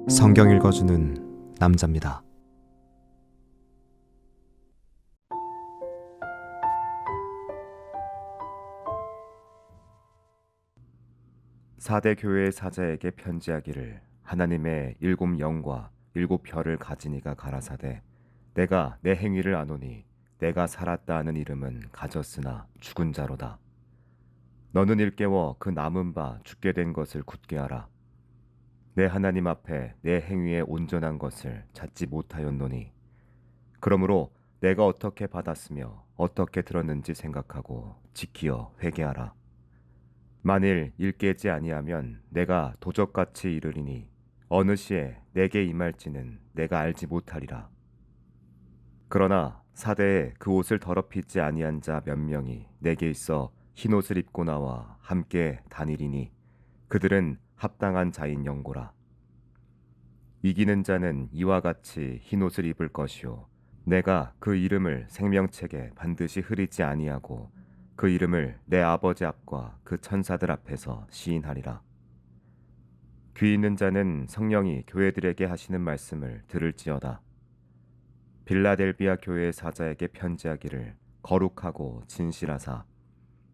성경 읽어주는 남자입니다. 사대 교회의 사자에게 편지하기를 하나님의 일곱 영과 일곱 별을 가진 이가 가라사대 내가 내 행위를 아노니 내가 살았다 하는 이름은 가졌으나 죽은 자로다. 너는 일깨워 그 남은 바 죽게 된 것을 굳게 하라. 내 하나님 앞에 내 행위에 온전한 것을 찾지 못하였노니 그러므로 내가 어떻게 받았으며 어떻게 들었는지 생각하고 지키어 회개하라. 만일 일깨지 아니하면 내가 도적같이 이르리니 어느 시에 내게 임할지는 내가 알지 못하리라. 그러나 사대에 그 옷을 더럽히지 아니한 자 몇 명이 내게 있어 흰 옷을 입고 나와 함께 다니리니 그들은 합당한 자인 영고라. 이기는 자는 이와 같이 흰 옷을 입을 것이요 내가 그 이름을 생명책에 반드시 흐리지 아니하고 그 이름을 내 아버지 앞과 그 천사들 앞에서 시인하리라. 귀 있는 자는 성령이 교회들에게 하시는 말씀을 들을지어다. 빌라델비아 교회의 사자에게 편지하기를 거룩하고 진실하사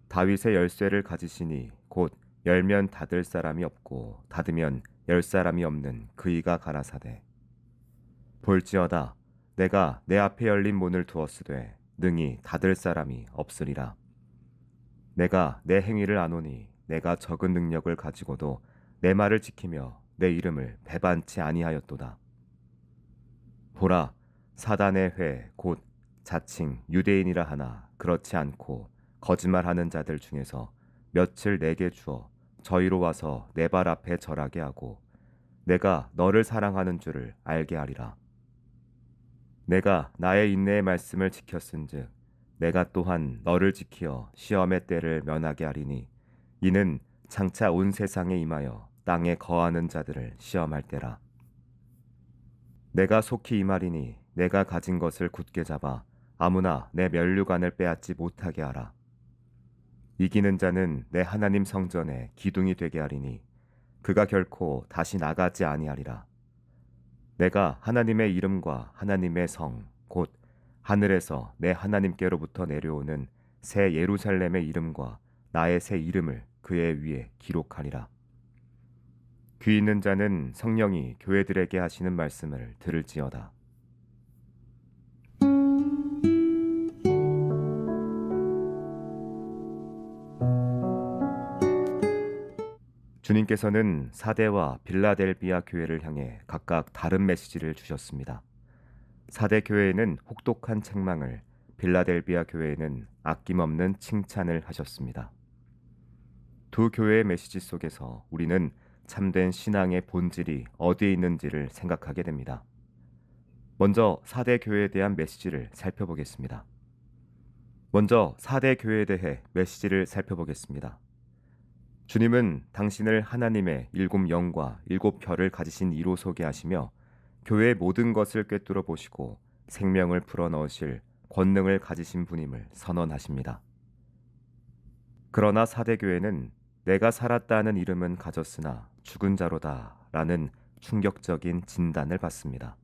다윗의 열쇠를 가지시니 곧 열면 닫을 사람이 없고 닫으면 열 사람이 없는 그이가 가라사대 볼지어다 내가 내 앞에 열린 문을 두었으되 능히 닫을 사람이 없으리라. 내가 내 행위를 아노니 내가 적은 능력을 가지고도 내 말을 지키며 내 이름을 배반치 아니하였도다. 보라, 사단의 회 곧 자칭 유대인이라 하나 그렇지 않고 거짓말하는 자들 중에서 며칠 내게 주어 저희로 와서 내 발 앞에 절하게 하고 내가 너를 사랑하는 줄을 알게 하리라. 내가 나의 인내의 말씀을 지켰은즉 내가 또한 너를 지키어 시험의 때를 면하게 하리니 이는 장차 온 세상에 임하여 땅에 거하는 자들을 시험할 때라. 내가 속히 임하리니 내가 가진 것을 굳게 잡아 아무나 내 면류관을 빼앗지 못하게 하라. 이기는 자는 내 하나님 성전에 기둥이 되게 하리니 그가 결코 다시 나가지 아니하리라. 내가 하나님의 이름과 하나님의 성 곧 하늘에서 내 하나님께로부터 내려오는 새 예루살렘의 이름과 나의 새 이름을 그의 위에 기록하리라. 귀 있는 자는 성령이 교회들에게 하시는 말씀을 들을지어다. 주님께서는 사대와 빌라델비아 교회를 향해 각각 다른 메시지를 주셨습니다. 사대 교회에는 혹독한 책망을, 빌라델비아 교회에는 아낌없는 칭찬을 하셨습니다. 두 교회의 메시지 속에서 우리는 참된 신앙의 본질이 어디에 있는지를 생각하게 됩니다. 먼저 사대 교회에 대한 메시지를 살펴보겠습니다. 먼저 사대 교회에 대해 메시지를 살펴보겠습니다. 주님은 당신을 하나님의 일곱 영과 일곱 별을 가지신 이로 소개하시며 교회의 모든 것을 꿰뚫어 보시고 생명을 불어넣으실 권능을 가지신 분임을 선언하십니다. 그러나 사대교회는 내가 살았다 하는 이름은 가졌으나 죽은 자로다 라는 충격적인 진단을 받습니다.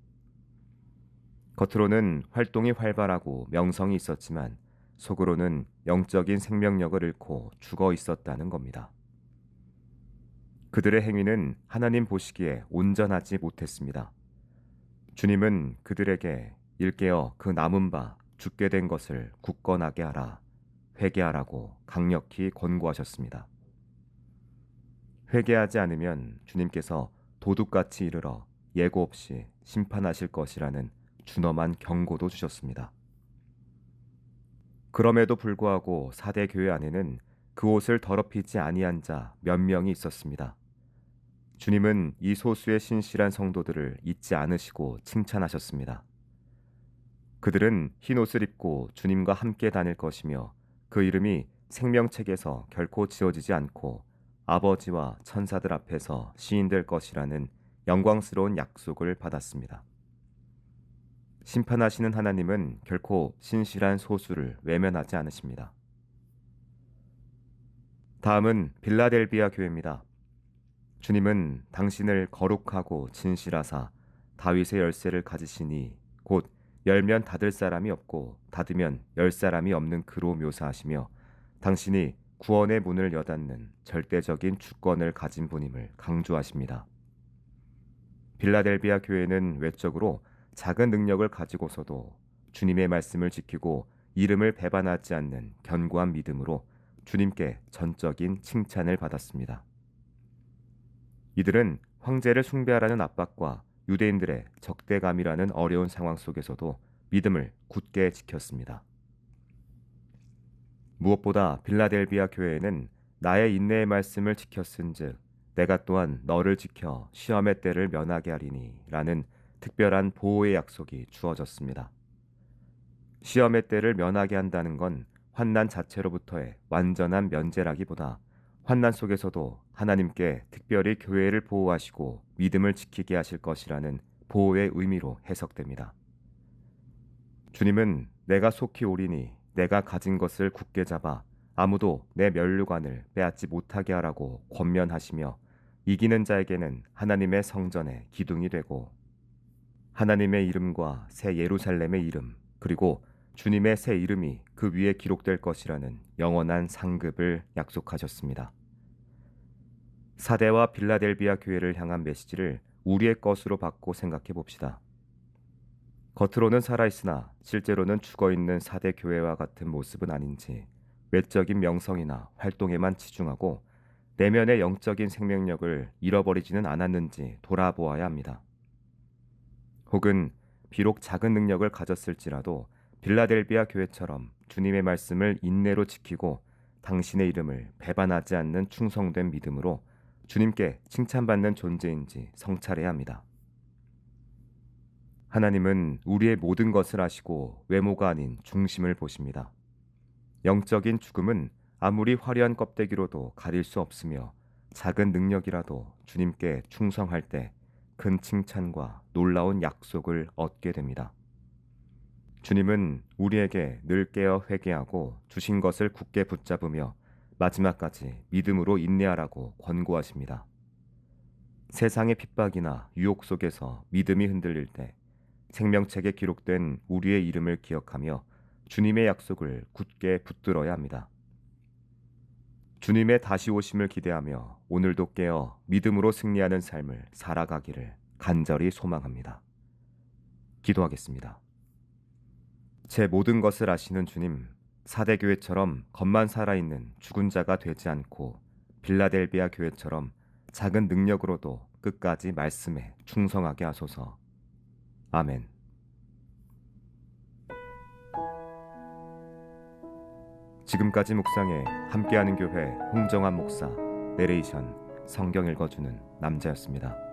겉으로는 활동이 활발하고 명성이 있었지만 속으로는 영적인 생명력을 잃고 죽어 있었다는 겁니다. 그들의 행위는 하나님 보시기에 온전하지 못했습니다. 주님은 그들에게 일깨어 그 남은 바 죽게 된 것을 굳건하게 하라, 회개하라고 강력히 권고하셨습니다. 회개하지 않으면 주님께서 도둑같이 이르러 예고 없이 심판하실 것이라는 준엄한 경고도 주셨습니다. 그럼에도 불구하고 사대 교회 안에는 그 옷을 더럽히지 아니한 자 몇 명이 있었습니다. 주님은 이 소수의 신실한 성도들을 잊지 않으시고 칭찬하셨습니다. 그들은 흰 옷을 입고 주님과 함께 다닐 것이며 그 이름이 생명책에서 결코 지워지지 않고 아버지와 천사들 앞에서 시인될 것이라는 영광스러운 약속을 받았습니다. 심판하시는 하나님은 결코 신실한 소수를 외면하지 않으십니다. 다음은 빌라델비아 교회입니다. 주님은 당신을 거룩하고 진실하사 다윗의 열쇠를 가지시니 곧 열면 닫을 사람이 없고 닫으면 열 사람이 없는 그로 묘사하시며 당신이 구원의 문을 여닫는 절대적인 주권을 가진 분임을 강조하십니다. 빌라델비아 교회는 외적으로 작은 능력을 가지고서도 주님의 말씀을 지키고 이름을 배반하지 않는 견고한 믿음으로 주님께 전적인 칭찬을 받았습니다. 이들은 황제를 숭배하라는 압박과 유대인들의 적대감이라는 어려운 상황 속에서도 믿음을 굳게 지켰습니다. 무엇보다 빌라델비아 교회에는 나의 인내의 말씀을 지켰은즉 내가 또한 너를 지켜 시험의 때를 면하게 하리니 라는 특별한 보호의 약속이 주어졌습니다. 시험의 때를 면하게 한다는 건 환난 자체로부터의 완전한 면제라기보다 환난 속에서도 하나님께 특별히 교회를 보호하시고 믿음을 지키게 하실 것이라는 보호의 의미로 해석됩니다. 주님은 내가 속히 오리니 내가 가진 것을 굳게 잡아 아무도 내 면류관을 빼앗지 못하게 하라고 권면하시며 이기는 자에게는 하나님의 성전의 기둥이 되고 하나님의 이름과 새 예루살렘의 이름 그리고 주님의 새 이름이 그 위에 기록될 것이라는 영원한 상급을 약속하셨습니다. 사대와 빌라델비아 교회를 향한 메시지를 우리의 것으로 받고 생각해 봅시다. 겉으로는 살아있으나 실제로는 죽어있는 사대 교회와 같은 모습은 아닌지 외적인 명성이나 활동에만 치중하고 내면의 영적인 생명력을 잃어버리지는 않았는지 돌아보아야 합니다. 혹은 비록 작은 능력을 가졌을지라도 빌라델비아 교회처럼 주님의 말씀을 인내로 지키고 당신의 이름을 배반하지 않는 충성된 믿음으로 주님께 칭찬받는 존재인지 성찰해야 합니다. 하나님은 우리의 모든 것을 아시고 외모가 아닌 중심을 보십니다. 영적인 죽음은 아무리 화려한 껍데기로도 가릴 수 없으며 작은 능력이라도 주님께 충성할 때 큰 칭찬과 놀라운 약속을 얻게 됩니다. 주님은 우리에게 늘 깨어 회개하고 주신 것을 굳게 붙잡으며 마지막까지 믿음으로 인내하라고 권고하십니다. 세상의 핍박이나 유혹 속에서 믿음이 흔들릴 때 생명책에 기록된 우리의 이름을 기억하며 주님의 약속을 굳게 붙들어야 합니다. 주님의 다시 오심을 기대하며 오늘도 깨어 믿음으로 승리하는 삶을 살아가기를 간절히 소망합니다. 기도하겠습니다. 제 모든 것을 아시는 주님, 사대교회처럼 겉만 살아있는 죽은 자가 되지 않고 빌라델비아 교회처럼 작은 능력으로도 끝까지 말씀에 충성하게 하소서. 아멘. 지금까지 묵상에 함께하는 교회 홍정환 목사, 내레이션 성경 읽어주는 남자였습니다.